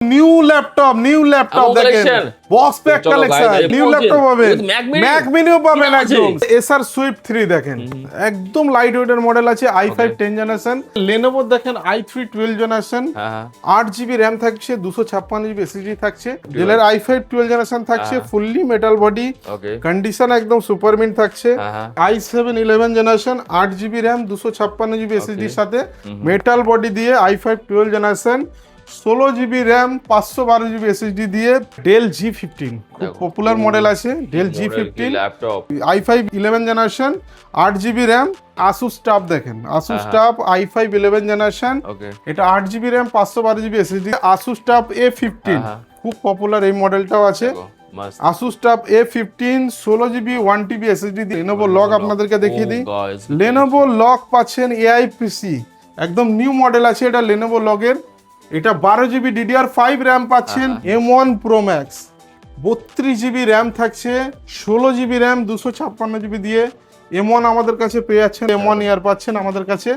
New laptop দেখেন box pack collection new laptop পাবেন Mac মিনিও পাবেন একদম এসার সুইফট 3 দেখেন একদম লাইট ওয়েট এর মডেল আছে i5 10 জেনারেশন Lenovo দেখেন i3 12 জেনারেশন 8GB RAM থাকছে 256GB SSD থাকছে ডেলের i5 12 জেনারেশন থাকছে ফুললি মেটাল বডি কন্ডিশন একদম সুপার মিন্ট থাকছে i7 11 generation 8GB RAM 256GB SSD এর সাথে মেটাল বডি দিয়ে i5 12 generation 16GB RAM 512GB SSD দিয়ে ডেল G15 খুব পপুলার মডেল আছে Dell G15 laptop i5 11 generation 8GB RAM Asus TUF দেখেন Asus TUF i5 11 generation এটা 8GB RAM 512GB SSD Asus TUF A15 খুব popular এই মডেলটাও আছে Asus TUF A15 16GB 1TB SSD দিয়ে Lenovo log আপনাদেরকে দেখিয়ে দিই Lenovo লগ পাচ্ছেন AI PC একদম নিউ মডেল আছে এটা Lenovo লগের এটা 12GB DDR5 RAM পাচ্ছেন M1 Pro Max 32GB RAM থাকছে 16GB RAM 256GB দিয়ে M1 আমাদের কাছে পেয়ে যাচ্ছেন M1 ইয়ার পাচ্ছেন আমাদের কাছে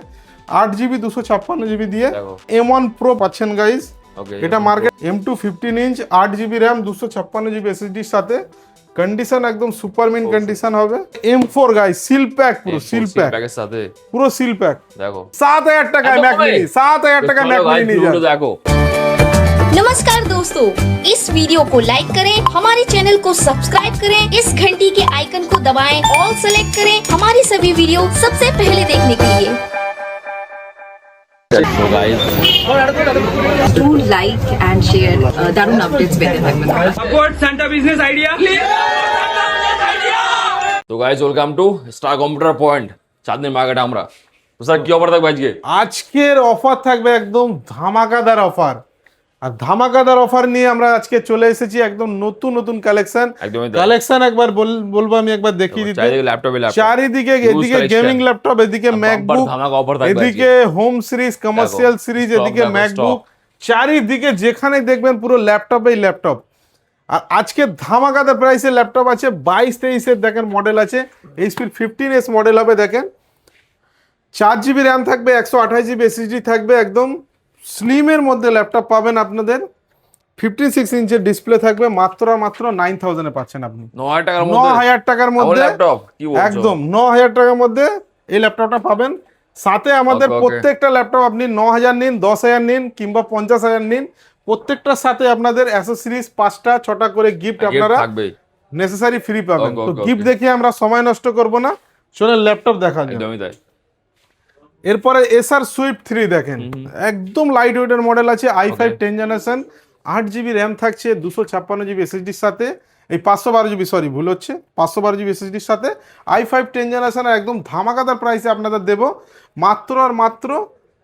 8GB 256GB দিয়ে M1 Pro পাচ্ছেন গাইস এটা market M2 15 inch 8GB RAM 256GB SSD এর সাথে কন্ডিশন একদম সুপার মিন কন্ডিশন হবে M4 গাইস সিল প্যাক পুরো সিল প্যাকের সাথে পুরো সিল প্যাক দেখো 7000 টাকা ম্যাক মিনি 7000 টাকা ম্যাক মিনি দেখো नमस्कार दोस्तों इस वीडियो को लाइक करें हमारे चैनल को सब्सक्राइब करें इस घंटी के आइकन को दबाएं ऑल सेलेक्ट करें हमारी सभी वीडियो सबसे पहले देखने के लिए So guys, do like and share দারুন আপডেটস পেতে থাকবেন support Santa business idea তো guys welcome to star computer point Chandni market আমরা তো স্যার কি অফার থাকবে আজকে আজকের অফার থাকবে একদম ধামাকাদার অফার আর ধামাকাদার অফার নিয়ে আমরা আজকে চলে এসেছি একদম নতুন কালেকশন কালেকশন একবার বলবো আমি একবার দেখিয়ে দিতে চারিদিকে এদিকে গেমিং ল্যাপটপ এদিকে ম্যাকবুক এদিকে হোম সিরিজ কমার্শিয়াল সিরিজ এদিকে ম্যাকবুক চারিদিকে যেখানে দেখবেন পুরো ল্যাপটপেই ল্যাপটপ আর আজকে ধামাকাদার প্রাইসের ল্যাপটপ আছে 22-23 এর দেখেন মডেল আছে HP 15s মডেল হবে দেখেন 4GB RAM থাকবে 128GB SSD থাকবে একদম স্লিমের মধ্যে ল্যাপটপ পাবেন আপনাদের 56 ইঞ্চের ডিসপ্লে থাকবে মাত্র 9000 এ পাচ্ছেন আপনি 9000 টাকার মধ্যে একদম 9000 টাকার মধ্যে এই ল্যাপটপটা পাবেন সাথে আমাদের প্রত্যেকটা ল্যাপটপ আপনি 9000 নিন 10000 নিন কিংবা 50000 নিন প্রত্যেকটার সাথে আপনাদের অ্যাসেসরিজ 5টা 6টা করে গিফট আপনারা নেসেসারি ফ্রি পাবেন তো গিফট দেখে আমরা সময় নষ্ট করব না চলুন ল্যাপটপ দেখা যাক একদমই তাই এরপরে এসার সুইফট 3 দেখেন একদম লাইট ওয়েট এর মডেল আছে i5 10 জেনারেশন 8GB RAM থাকছে 256GB SSD এর সাথে এই 512GB সরি ভুল হচ্ছে 512GB SSD এর সাথে i5 10 জেনারেশন একদম ধামাকাদার প্রাইসে আপনাদের দেব মাত্র আর মাত্র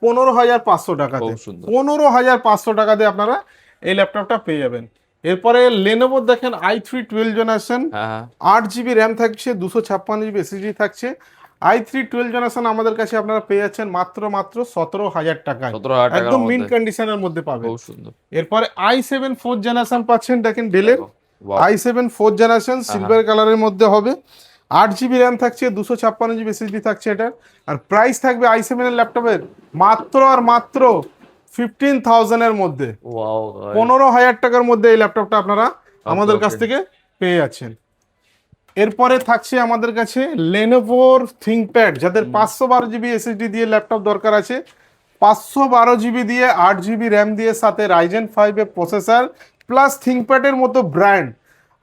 15500 টাকাতে 15500 টাকা দিয়ে আপনারা এই ল্যাপটপটা পেয়ে যাবেন এরপরে Lenovo দেখেন i3 12 জেনারেশন 8GB RAM থাকছে 256GB SSD থাকছে i3 12 জেনারেশন আমাদের কাছে আপনারা পেয়ে যাচ্ছেন মাত্র 17000 টাকায় একদম মিন কন্ডিশনের মধ্যে পাবেন খুব সুন্দর এরপরে i7 4th জেনারেশন পাচ্ছেন দেখেন ডেলের i7 4th জেনারেশন সিলভার কালারের মধ্যে হবে 8GB RAM থাকছে 256GB SSD থাকছে এটা আর প্রাইস থাকবে i7 এর ল্যাপটপের মাত্র আর মাত্র 15000 এর মধ্যে ওয়াও 15000 টাকার মধ্যে এই ল্যাপটপটা আপনারা আমাদের কাছ থেকে পেয়ে যাচ্ছেন এরপরে থাকছে আমাদের কাছে Lenovo ThinkPad যাদের 512GB SSD দিয়ে ল্যাপটপ দরকার আছে 512GB দিয়ে 8GB RAM দিয়ে সাথে Ryzen 5 এর প্রসেসর প্লাস ThinkPad এর মতো ব্র্যান্ড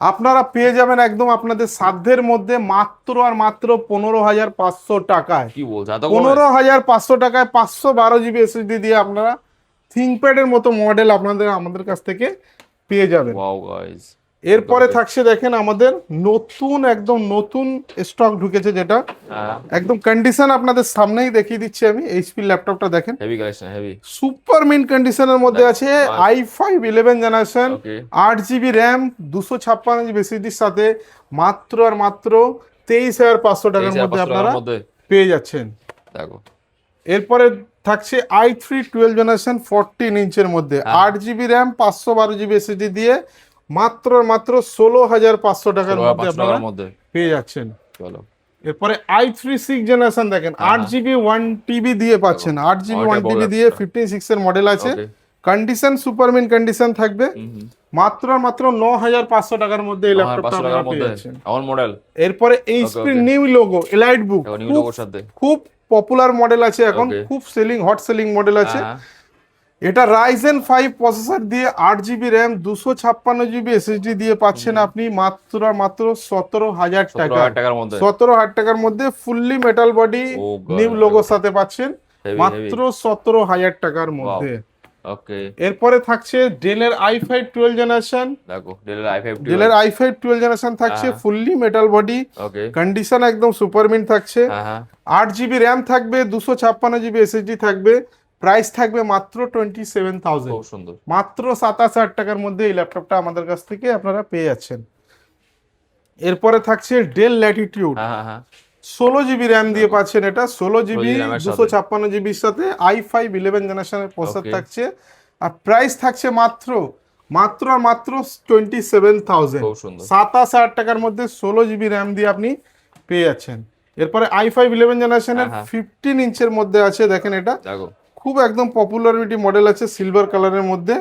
আপনারা পেয়ে যাবেন একদম আপনাদের সাধ্যের মধ্যে মাত্র আর মাত্র 15500 টাকায় কি বলছ এত 15500 টাকায় 512GB SSD দিয়ে আপনারা ThinkPad এর মতো মডেল আপনাদের আমাদের কাছ থেকে পেয়ে যাবেন ওয়াও গাইস এরপরে থাকছে দেখেন আমাদের একদম নতুন স্টক ঢুকেছে যেটা একদম কন্ডিশন আপনাদের সামনেই দেখিয়ে দিচ্ছি আমি এইচপি ল্যাপটপটা দেখেন heavy collection heavy super mint কন্ডিশনের মধ্যে আছে i5 11 generation 8GB RAM 256GB SSD এর সাথে মাত্র আর মাত্র 23500 টাকার মধ্যে আপনারা পেয়ে যাচ্ছেন দেখো এরপরে থাকছে i3 12 জেনারেশন 14 ইঞ্চের মধ্যে 8GB RAM 512GB SSD দিয়ে মাত্র 16500 টাকার মধ্যে আপনারা পেয়ে যাচ্ছেন চলো এরপরে i3 6 জেনারেশন দেখেন 8GB 1TB দিয়ে পাচ্ছেন 8GB 1TB দিয়ে 56 এর মডেল আছে কন্ডিশন সুপারমিন কন্ডিশন থাকবে, মাত্র আর মাত্র 9500 টাকার মধ্যে এই ল্যাপটপটা আপনারা পেয়ে যাচ্ছেন। আমার মডেল এরপরে এইচপি নিউ লোগো এলাইট বুক, নিউ লোগোর সাথে খুব পপুলার মডেল আছে এখন, খুব সেলিং হট সেলিং মডেল আছে। এটা Ryzen 5 প্রসেসর দিয়ে 8GB RAM 256GB SSD দিয়ে পাচ্ছেন আপনি মাত্র আর মাত্র 17000 টাকা, 17000 টাকার মধ্যে ফুললি মেটাল বডি নিউ লোগোর সাথে পাচ্ছেন মাত্র 17000 টাকার মধ্যে। ওকে, এরপরে থাকছে ডেলের i5 12 জেনারেশন, দেখো ডেলের i5 12 জেনারেশন থাকছে ফুললি মেটাল বডি, ওকে, কন্ডিশন একদম সুপারমিন থাকছে, 8GB RAM থাকবে, 256GB SSD থাকবে, প্রাইস থাকবে মাত্র 27000, খুব সুন্দর, মাত্র 27000 টাকার মধ্যে এই ল্যাপটপটা আমাদের কাছ থেকে আপনারা পেয়ে যাচ্ছেন। এরপরে থাকছে ডেল ল্যাটিটিউড, 16GB RAM দিয়ে পাচ্ছেন, এটা 16GB 256GB এর সাথে i5 11 জেনারেশনের প্রসেসর থাকছে, আর প্রাইস থাকছে মাত্র আর মাত্র 27000, 27000 টাকার মধ্যে 16GB RAM দিয়ে আপনি পেয়ে যাচ্ছেন। এরপরে i5 11 জেনারেশনের 15 ইঞ্চের মধ্যে আছে, দেখেন এটা খুব একদম পপুলারিটি মডেল আছে সিলভার কালারের মধ্যে,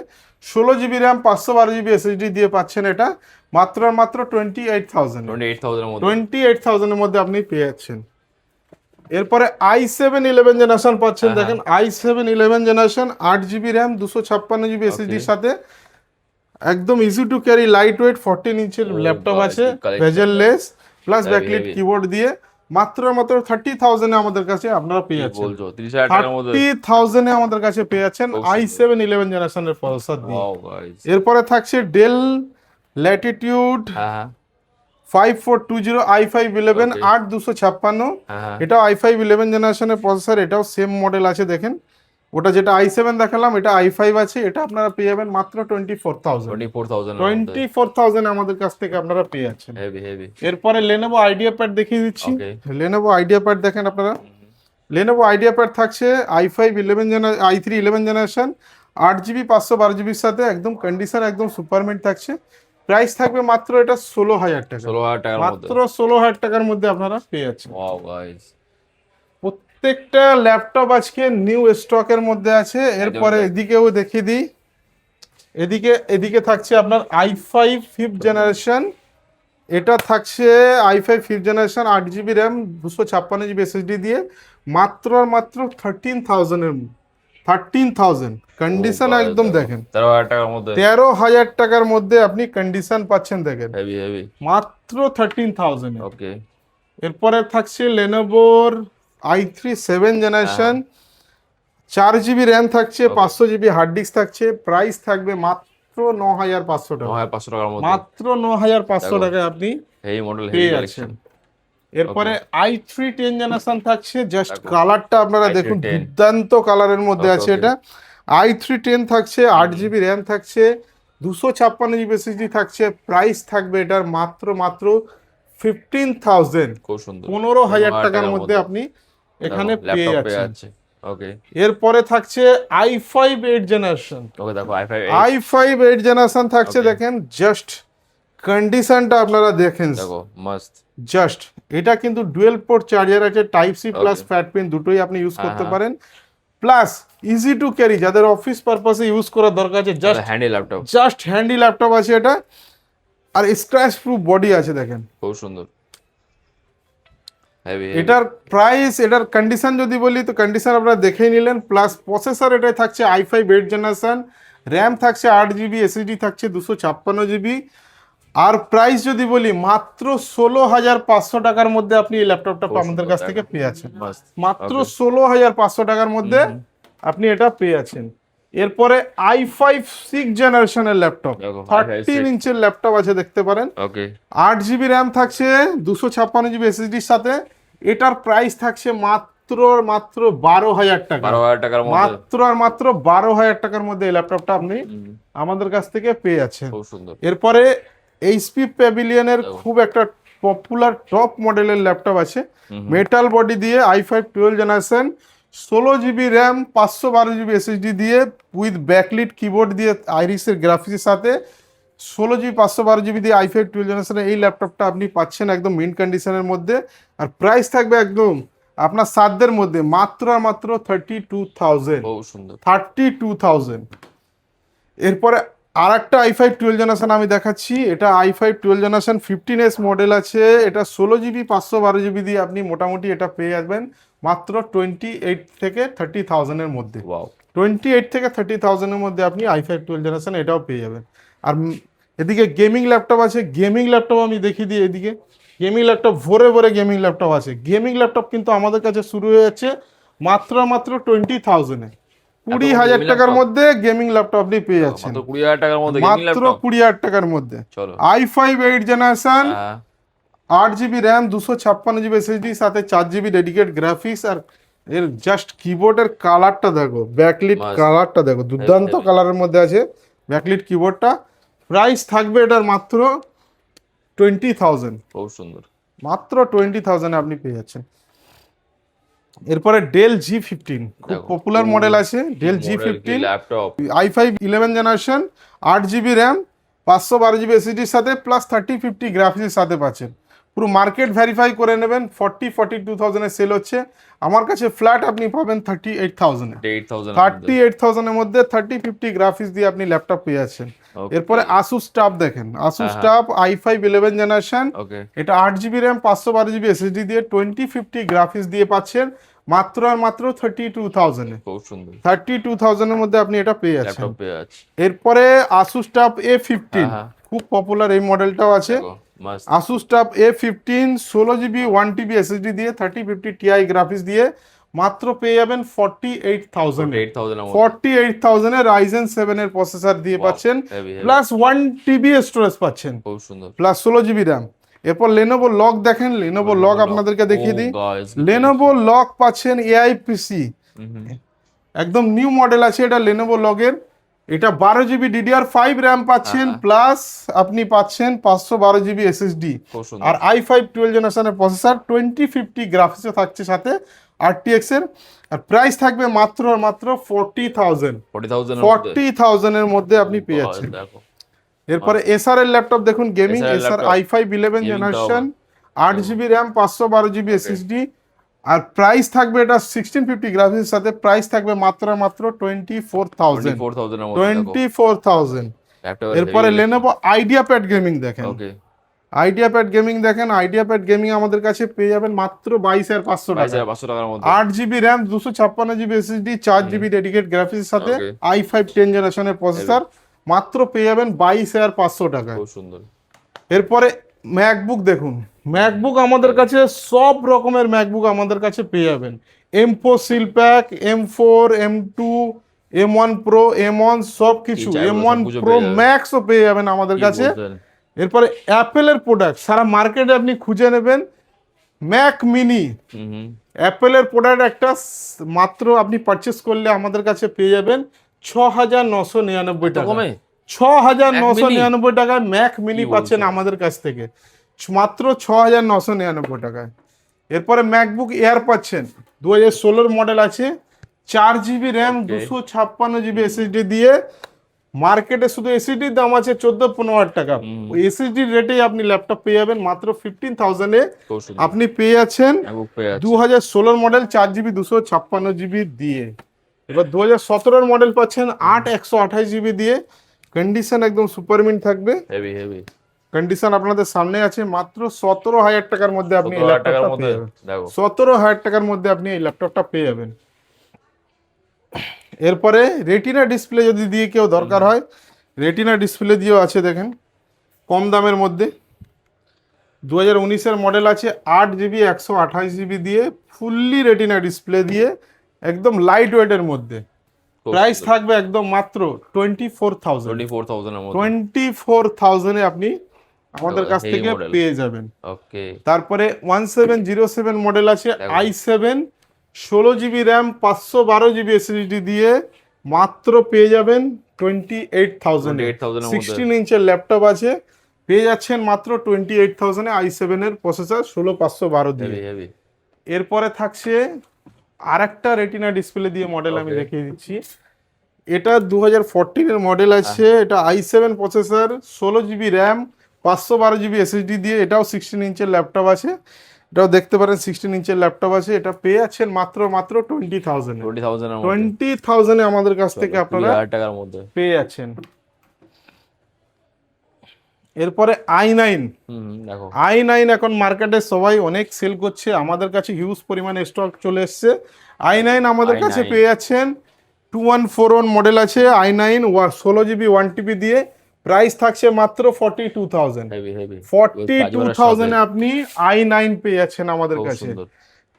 16GB RAM 512GB SSD দিয়ে পাচ্ছেন, এটা মাত্র আর মাত্র 28000 এর মধ্যে আপনি পেয়ে যাচ্ছেন। এরপরে i7 11 জেনারেশন পাচ্ছেন, দেখেন i7 11 generation 8GB RAM 256GB SSD এর সাথে একদম easy to carry light weight 14 ইঞ্চের ল্যাপটপ আছে, বেজেললেস প্লাস ব্যাকলিট কিবোর্ড দিয়ে মাত্র 30,000 এ আমাদের কাছে আপনারা পেয়ে যাচ্ছেন, 30,000 এ আমাদের কাছে পেয়ে যাচ্ছেন i7 11 জেনারেশনের প্রসেসর দিয়ে। এরপরে থাকছে ডেল ল্যাটিটিউড 5420 i5 11 8256, এটাও i5 11 জেনারেশনের প্রসেসর, এটাও সেম মডেল আছে, দেখেন ওটা যেটা i7 দেখালাম এটা i5 আছে, এটা আপনারা পেয়ে যাবেন মাত্র 24,000 আমাদের কাছ থেকে আপনারা পেয়ে যাচ্ছেন। এরপরে Lenovo IdeaPad দেখিয়ে দিচ্ছি, Lenovo IdeaPad দেখেন আপনারা, Lenovo IdeaPad থাকছে i5 11 i3 11 generation 8GB 512GB এর সাথে একদম কন্ডিশন একদম সুপারমিন্ট থাকছে, প্রাইস থাকবে মাত্র এটা 16000 টাকা, মাত্র 16000 টাকার মধ্যে আপনারা পেয়ে যাচ্ছেন। প্রত্যেকটা ল্যাপটপ আজকে নিউ স্টকের মধ্যে আছে। এরপরে এদিকেও দেখিয়ে দিই, এদিকে থাকছে আপনার i5 5th জেনারেশন, এটা থাকছে i5 5th generation 8GB RAM 256GB SSD দিয়ে মাত্র আর মাত্র 13,000 কন্ডিশন একদম দেখেন 13,000 টাকার মধ্যে আপনি কন্ডিশন পাচ্ছেন, দেখেন মাত্র 13,000। ওকে, এরপরে থাকছে Lenovoর i3 7 জেনারেশন 4GB RAM থাকছে, 500GB হার্ড ডিস্ক থাকছে, প্রাইস থাকবে মাত্র 9500 টাকা, মাত্র 9500 টাকায় আপনি এই মডেল পেয়ে যাচ্ছেন। এরপরে i3 10 জেনারেশন থাকছে, জাস্ট কালারটা আপনারা দেখুন দুর্দান্ত কালারের মধ্যে আছে, এটা i3 10 থাকছে, 8GB RAM থাকছে, 256GB SSD থাকছে, প্রাইস থাকবে এটার মাত্র 15,000, 15,000 টাকার মধ্যে আপনি এখানে পেয়ে যাচ্ছেন। ওকে, এরপরে থাকছে i5 8 জেনারেশন, ওকে দেখো i5 8 জেনারেশন থাকছে, দেখেন জাস্ট কন্ডিশনটা আপনারা দেখেন, দেখো মাস্ট জাস্ট, এটা কিন্তু ডুয়েল পোর্ট চার্জার আছে, type C plus fat pin দুটোই আপনি ইউজ করতে পারেন, প্লাস ইজি টু ক্যারি, যাদের অফিস পারপাসে ইউজ করার দরকার আছে, জাস্ট হ্যান্ডি ল্যাপটপ আছে এটা, আর স্ক্র্যাচ প্রুফ বডি আছে, দেখেন খুব সুন্দর। এটার প্রাইস, এটার কন্ডিশন যদি বলি তো কন্ডিশন আপনারা দেখেই নিলেন, প্লাস প্রসেসর এটাই থাকছে i5 8 জেনারেশন, র্যাম থাকছে 8GB, SSD থাকছে 256GB, আর প্রাইস যদি বলি মাত্র 16,500 টাকার মধ্যে আপনি এই ল্যাপটপটা আমাদের কাছ থেকে পেয়ে যাচ্ছেন, মাত্র 16,500 টাকার মধ্যে আপনি এটা পেয়ে যাচ্ছেন। এরপরে i5 6 জেনারেশনের ল্যাপটপ 13 ইঞ্চের ল্যাপটপ আছে, দেখতে পারেন, 8GB RAM থাকছে, 256GB SSD এর সাথে, এটার প্রাইস থাকছে মাত্র 12,000 টাকা, মাত্র 12,000 টাকার মধ্যে এই ল্যাপটপটা আপনি আমাদের কাছ থেকে পেয়ে যাচ্ছেন। এরপরে HP প্যাভিলিয়নের খুব একটা পপুলার টপ মডেলের ল্যাপটপ আছে, মেটাল বডি দিয়ে i5 12 generation 16GB RAM 512GB SSD দিয়ে উইথ ব্যাকলিট কিবোর্ড দিয়ে আইরিসের গ্রাফিক্সের সাথে 16GB 512GB দিয়ে i5 12 জেনারেশনের এই ল্যাপটপটা আপনি পাচ্ছেন একদম মিন্ট কন্ডিশনের মধ্যে, আর প্রাইস থাকবে একদম আপনার সাধ্যের মধ্যে মাত্র 32,000, 32,000। এরপরে আর একটা i5 12 জেনারেশন আমি দেখাচ্ছি। এটা i5 12 জেনারেশন 15s মডেল আছে। এটা 16GB 512GB দিয়ে আপনি মোটামুটি এটা পেয়ে যাবেন মাত্র 28 থেকে 30,000 এর মধ্যে। ওয়াও 28 থেকে 30,000 এর মধ্যে আপনি i5 12 জেনারেশন এটাও পেয়ে যাবেন। আর এদিকে গেমিং ল্যাপটপ আছে। গেমিং ল্যাপটপ আমি দেখিয়ে দিই। এদিকে গেমিং ল্যাপটপ ভরে ভরে গেমিং ল্যাপটপ আছে। গেমিং ল্যাপটপ কিন্তু আমাদের কাছে শুরু হয়ে যাচ্ছে মাত্র 20,000 এ। 20,000 টাকার মধ্যে গেমিং ল্যাপটপ আপনি পেয়ে যাচ্ছেন। মাত্র 20,000 টাকার মধ্যে গেমিং মাত্র ল্যাপটপ। 20,000 টাকার মধ্যে চলো i5 8 জেনারেশন হ্যাঁ 8GB র্যাম 256GB SSD সাথে 4GB ডেডিকেট গ্রাফিক্স। আর এর জাস্ট কিবোর্ডের কালারটা দেখো, ব্যাকলিট Must. কালারটা দেখো, দুর্দান্ত heavy. কালারের মধ্যে আছে ব্যাকলিট কিবোর্ডটা। প্রাইস থাকবে এটার মাত্র 20,000, খুব সুন্দর। মাত্র 20,000 এ আপনি পেয়ে যাচ্ছেন। এরপরে ডেল G15 খুব দেখো, পপুলার মডেল আছে ডেল মডেল কি G15 laptop. i5 11 generation 8GB RAM 512GB SSD এর সাথে প্লাস 3050 গ্রাফিক্সের সাথে পাচ্ছেন। পুরো মার্কেট ভেরিফাই করে নেবেন। 42,000 এ সেল হচ্ছে। আমার কাছে ফ্ল্যাট আপনি পাবেন 38,000 এ। 8,000 38,000 এর মধ্যে 3050 গ্রাফিক্স দিয়ে আপনি ল্যাপটপ পেয়ে যাচ্ছেন। Okay. এরপরে Asus TUF দেখেন, Asus হ্যাঁ, TUF i5 11 জেনারেশন ওকে এটা 8GB র্যাম 512GB SSD দিয়ে 2050 গ্রাফিক্স দিয়ে পাচ্ছেন মাত্র আর মাত্র 32,000 এ। খুব সুন্দর 32,000 এর মধ্যে আপনি এটা পেয়ে যাচ্ছেন। ল্যাপটপ পেয়ে যাচ্ছে। এরপরে Asus TUF A15 হ্যাঁ। খুব পপুলার এই মডেলটাও আছে। দেখো must Asus TUF A15 16GB 1TB SSD দিয়ে 3050 Ti গ্রাফিক্স দিয়ে মাত্র পেয়ে যাবেন 48,000 এ। 8,000 এর মধ্যে 48,000 এ Ryzen 7 এর প্রসেসর দিয়ে Wow, পাচ্ছেন heavy, heavy. Plus 1TB storage পাচ্ছেন খুব সুন্দর। Plus 16GB RAM. এরপর Lenovo লক দেখেন, Lenovo লক আপনাদেরকে দেখিয়ে দিই। Lenovo লক পাচ্ছেন AI PC একদম নিউ মডেল আছে এটা Lenovo লগের। এটা 12GB DDR5 র্যাম পাচ্ছেন প্লাস আপনি পাচ্ছেন 512GB SSD খুব সুন্দর। আর i5 12 জেনারেশনের প্রসেসর 2050 গ্রাফিক্সও থাকছে সাথে RTX এর। আর প্রাইস থাকবে মাত্র আর মাত্র 40,000 40,000 এর মধ্যে 40,000 এর মধ্যে আপনি পেয়ে যাচ্ছেন। দেখো এরপরে এসআর এর ল্যাপটপ দেখুন গেমিং SR এর SR laptop, i5 11 gaming generation 8GB RAM 512GB SSD আর প্রাইস থাকবে এটা 1650 গ্রাফিক্সের সাথে প্রাইস থাকবে মাত্র আর মাত্র 24,000 24,000 এর মধ্যে দেখো 24,000। ল্যাপটপ। এরপরে Lenovo IdeaPad গেমিং দেখেন, ওকে IdeaPad গেমিং দেখেন। IdeaPad গেমিং আমাদের কাছে পেয়ে যাবেন মাত্র 22,500 টাকা। 22,500 টাকার মধ্যে 8GB RAM 256GB SSD 4GB dedicate গ্রাফিক্সের সাথে Okay. i5 10 জেনারেশনের প্রসেসর মাত্র পেয়ে যাবেন 22,500 টাকা। খুব সুন্দর। এরপরে ম্যাকবুক দেখুন, ম্যাকবুক আমাদের কাছে সব রকমের ম্যাকবুক আমাদের কাছে পেয়ে যাবেন। M4 seal pack, M4, M2, M1 Pro, M1 সব কিছু, চাইবো M1 সবকিছু Pro পেয়ে যাবেন। ম্যাক্সও পেয়ে যাবেন আমাদের কি কাছে। বলছেন? এরপরে অ্যাপেলের প্রোডাক্ট সারা মার্কেটে আপনি খুঁজে নেবেন। ম্যাক মিনি হুম অ্যাপেলের প্রোডাক্ট একটা মাত্র আপনি পারচেস করলে আমাদের কাছে পেয়ে যাবেন 6,999 টাকা। কমে 6,999 টাকায় ম্যাক মিনি কি পাচ্ছেন বলছো? আমাদের কাছ থেকে মাত্র 6,999 টাকায়। এরপরে ম্যাকবুক এয়ার পাচ্ছেন 2016 মডেল আছে 4GB RAM Okay. 256GB SSD দিয়ে। মার্কেটে শুধু এসএসডির দাম আছে 14-15 টাকা। ওই এসএসডি রেটেই আপনি ল্যাপটপ পেয়ে যাবেন মাত্র 15,000 এ খুব সুন্দর। আপনি পেয়ে যাচ্ছেন ম্যাকবুক পেয়ে যাচ্ছে 2016 মডেল 4GB 256GB দিয়ে। এবার 2017 মডেল পাচ্ছেন 8/128GB দিয়ে। কন্ডিশন একদম সুপারমিন্ট থাকবে। হেভি হেভি কন্ডিশন আপনাদের সামনে আছে মাত্র 17,000 টাকার মধ্যে আপনি এই 17,000 টাকার ল্যাপটপটা মধ্যে পেয়ে যাবেন। দেখো 17,000 টাকার মধ্যে আপনি এই ল্যাপটপটা পেয়ে যাবেন। এরপরে রেটিনা ডিসপ্লে যদি দিয়ে কেউ দরকার হয়, রেটিনা ডিসপ্লে দিয়েও আছে দেখেন কম দামের মধ্যে। 2019 মডেল আছে 8GB 128GB দিয়ে ফুললি রেটিনা ডিসপ্লে দিয়ে একদম লাইট ওয়েটের মধ্যে। খুব প্রাইস সুন্দর। থাকবে একদম মাত্র 24,000। 24,000 এর মধ্যে 24,000 এ আপনি আমাদের কাছ এই থেকে model। পেয়ে যাবেন। ওকে তারপরে 1707 মডেল আছে দেখো। i7 16GB RAM 512GB SSD দিয়ে মাত্র পেয়ে যাবেন 28,000 এ। 28,000 এর মধ্যে 16 ইঞ্চের ল্যাপটপ আছে পেয়ে যাচ্ছেন মাত্র 28,000 এ i7 এর প্রসেসর 16512 দিয়ে। হেভি হেভি এরপরে থাকছে আরেকটা রেটিনা ডিসপ্লে দিয়ে মডেল আমি Okay. দেখিয়ে দিচ্ছি। এটা 2014 এর মডেল আছে। এটা i7 processor 16GB RAM 512GB SSD দিয়ে এটাও 16 ইঞ্চের ল্যাপটপ আছে। এটাও দেখতে পারেন 16 ইঞ্চের ল্যাপটপ আছে, এটা পেয়ে যাচ্ছেন মাত্র 20,000 20,000 এর মধ্যে 20,000 এ আমাদের কাছ থেকে আপনারা 20,000 টাকার মধ্যে পেয়ে যাচ্ছেন। এরপরে i9, দেখো i9 এখন মার্কেটে সবাই অনেক সেল করছে, আমাদের কাছে হিউজ পরিমাণে স্টক চলে এসছে। i9 আমাদের কাছে i9 পেয়ে যাচ্ছেন 2141 মডেল আছে, i9 16GB 1TB দিয়ে, প্রাইস থাকছে মাত্র 42,000। হেভি হেভি 42,000 এ আপনি i9 পেয়ে যাচ্ছেন আমাদের কাছে।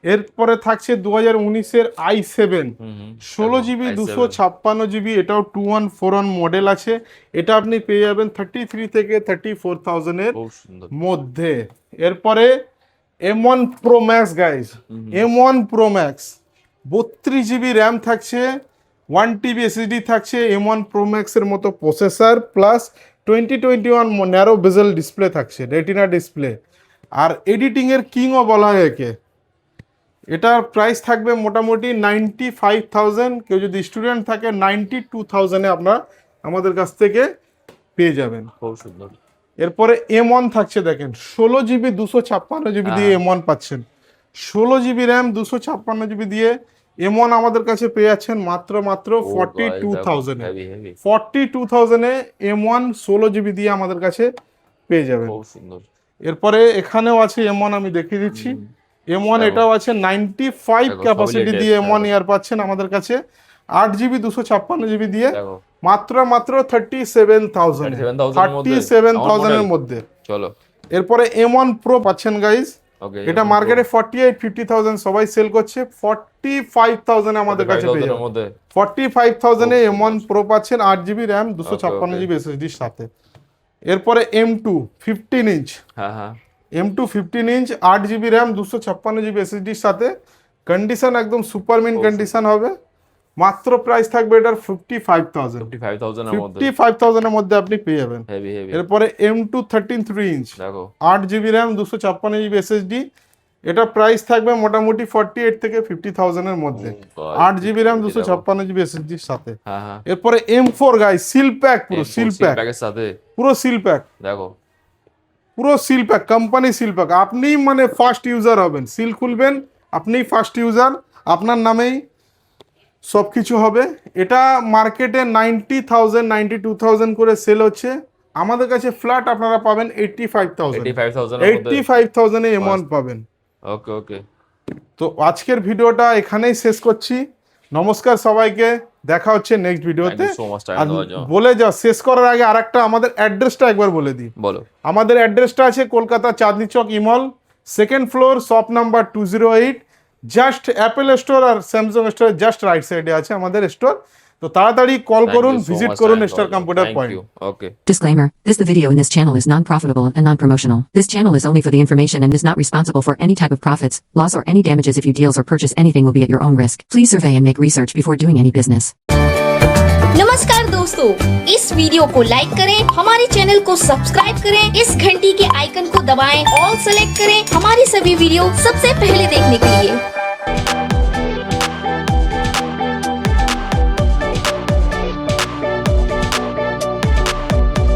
এরপরে থাকছে 2019-এর i7 16GB 256GB, এটাও 2141 মডেল আছে, এটা আপনি পেয়ে যাবেন 33 থেকে 34,000 এর মধ্যে। এরপরে M1 Pro Max guys, M1 Pro Max 32GB RAM থাকছে, 1TB SSD থাকছে, M1 Pro Max এর মতো প্রসেসর প্লাস 2021 ন্যারো বেজেল ডিসপ্লে থাকছে, রেটিনা ডিসপ্লে। আর এডিটিং এর কিংও বলা হয় একে। এটার প্রাইস থাকবে মোটামুটি 95,000, কেউ যদি স্টুডেন্ট থাকে 92,000 এ আপনারা আমাদের কাছ থেকে পেয়ে যাবেন। খুব সুন্দর। এরপরে M1 থাকছে, দেখেন 16GB 256GB দিয়ে M1 পাচ্ছেন, 16GB র্যাম 256GB দিয়ে M1 আমাদের কাছে পেয়ে যাচ্ছেন মাত্র 42,000 এ। 42,000 এ M1 16GB দিয়ে আমাদের কাছে পেয়ে যাবেন। খুব সুন্দর। এরপরে এখানেও আছে M1, আমি দেখিয়ে দিচ্ছি। M1 এটাও আছে 95 ক্যাপাসিটি দিয়ে M1 ইয়ার পাচ্ছেন আমাদের কাছে, 8GB 256GB দিয়ে মাত্র 37,000 এর মধ্যে। চলো এরপরে M1 Pro পাচ্ছেন গাইস, এটা মার্কেটে 48-50,000 সবাই সেল করছে, 45,000 এ আমাদের কাছে পেয়ে যাবেন। 45,000 এ M1 Pro পাচ্ছেন, 8GB র্যাম 256GB SSD এর সাথে। এরপরে M2 15 inch, M2 15 inch 8GB RAM 256GB SSD এর সাথে, কন্ডিশন একদম সুপার মিন কন্ডিশন হবে, মাত্র প্রাইস থাকবে এটার 55,000 এর মধ্যে আপনি পেয়ে যাবেন। এরপরে M2 13 3 inch 8GB RAM 256GB SSD, এটা প্রাইস থাকবে মোটামুটি 48 থেকে 50,000 এর মধ্যে, 8GB র্যাম 256GB SSD এর সাথে। এরপরে M4 গাইস, সিল প্যাক, পুরো সিল প্যাক এর সাথে, পুরো সিল প্যাক, দেখো পুরো seal pack, company seal pack. আপনি মানে ফার্স্ট ইউজার হবেন, সিল খুলবেন আপনি ফার্স্ট ইউজার, আপনার নামেই সবকিছু হবে। এটা মার্কেটে 90,000 92,000 করে সেল হচ্ছে, আমাদের কাছে ফ্ল্যাট আপনারা পাবেন 85,000 এ M1 পাবেন। ওকে ওকে, তো আজকের ভিডিওটা এখানেই শেষ করছি। নমস্কার সবাইকে, দেখা হচ্ছে নেক্সট ভিডিওতে। বলে যাও শেষ করার আগে আরেকটা আমাদের অ্যাড্রেসটা একবার বলে দিই। বলো। আমাদের অ্যাড্রেসটা আছে কলকাতা চাঁদনি চক ইমল, 2nd floor, shop number 208, just Apple store আর স্যামসাং স্টোর জাস্ট রাইট সাইডে আছে আমাদের স্টোর। তো তাড়াতাড়ি কল করুন, ভিজিট করুন star computer point. Okay. Disclaimer: the video in this channel is non-profitable and non-promotional. This channel is only for the information and is not responsible for any type of profits, loss or any damages. If you deals or purchase anything will be at your own risk. Please survey and make research before doing any business. नमस्कार दोस्तों, इस video को like करें, हमारे channel को subscribe करें, इस घंटी के आइकन को दबाएं, ऑल सेलेक्ट करें हमारी सभी वीडियो सबसे पहले देखने के लिए।